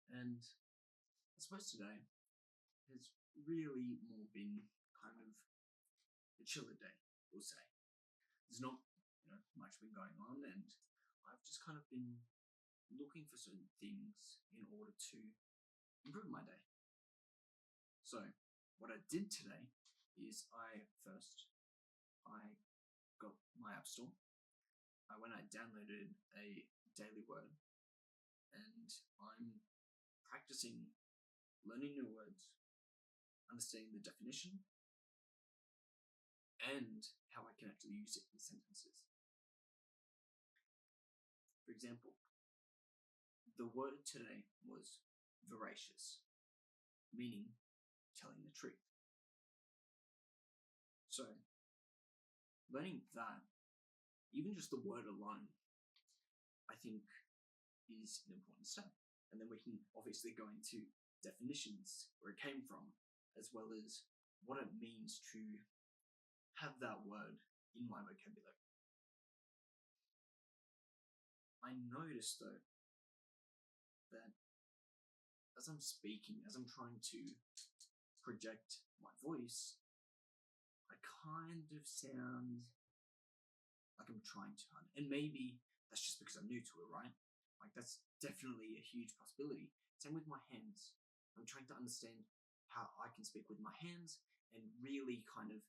And I suppose today has really more been kind of a chiller day, we'll say. There's not, much been going on, and I've just kind of been looking for certain things in order to improve my day. So, what I did today is I got my app store. I downloaded a daily word, and I'm practicing learning new words, understanding the definition, and how I can actually use it in sentences. For example, the word today was veracious, meaning telling the truth. So, learning that, even just the word alone, I think is an important step. And then we can obviously go into definitions, where it came from, as well as what it means to have that word in my vocabulary. I noticed, though, that as I'm speaking, as I'm trying to project my voice, I kind of sound like I'm trying to hunt. And maybe that's just because I'm new to it, right? Like, that's definitely a huge possibility. Same with my hands. I'm trying to understand how I can speak with my hands and really kind of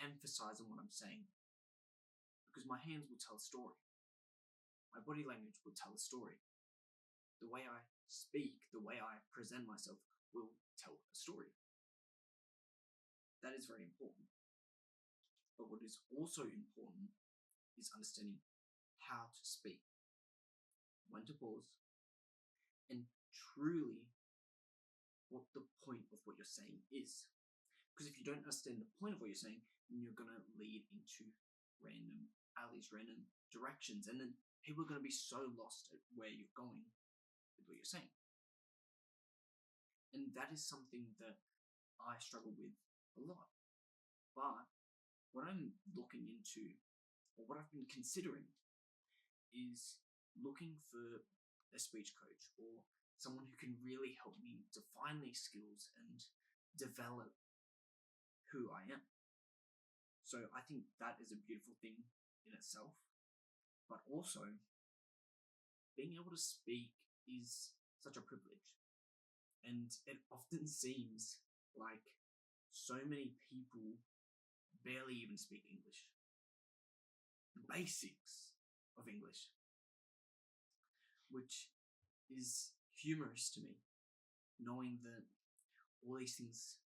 emphasize on what I'm saying. Because my hands will tell a story. My body language will tell a story. The way I speak, the way I present myself will tell a story. That is very important. But what is also important is understanding how to speak, when to pause, and truly what the point of what you're saying is. Because if you don't understand the point of what you're saying, then you're going to lead into random alleys, random directions, and then people are going to be so lost at where you're going with what you're saying. And that is something that I struggle with a lot. But what I'm looking into, or what I've been considering, is looking for a speech coach or someone who can really help me define these skills and develop who I am. So I think that is a beautiful thing in itself. But also, being able to speak is such a privilege. And it often seems like so many people barely even speak English. The basics of English. Which is humorous to me, knowing that all these things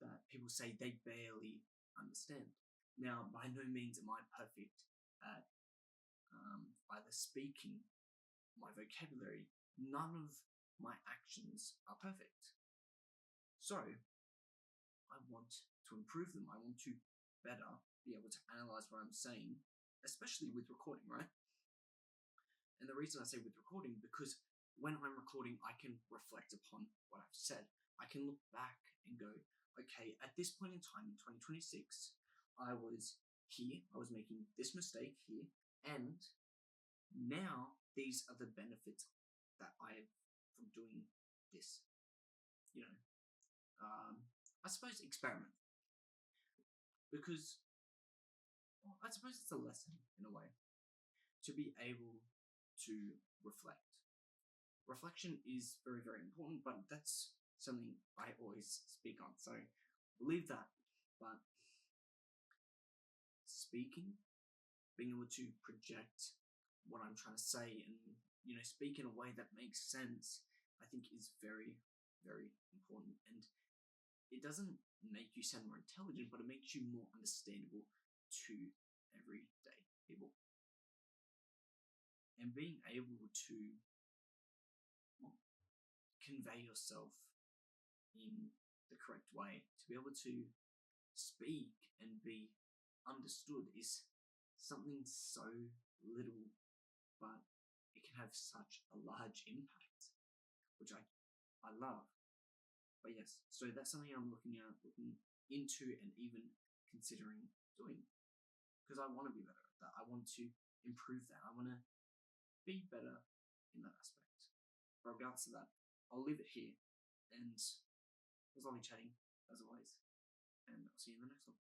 that people say they barely understand. Now, by no means am I perfect at either speaking my vocabulary. None of my actions are perfect. So, I want to improve them. I want to better be able to analyze what I'm saying, especially with recording, right? And the reason I say with recording, because when I'm recording, I can reflect upon what I've said. I can look back and go, okay, at this point in time in 2026, I was here, I was making this mistake here, and now these are the benefits that I have from doing this. I suppose experiment. Because, I suppose it's a lesson in a way, to be able to reflect. Reflection is very, very important, but that's something I always speak on, so believe that. But speaking, being able to project what I'm trying to say and, speak in a way that makes sense, I think is very, very important. And it doesn't make you sound more intelligent, but it makes you more understandable to everyday people. And being able to convey yourself in the correct way, to be able to speak and be understood, is something so little, but it can have such a large impact, which I love. But yes, so that's something I'm looking into and even considering doing, because I want to be better at that. I want to improve that. I want to be better in that aspect. But regards to that, I'll leave it here. And it was lovely chatting, as always. And I'll see you in the next one.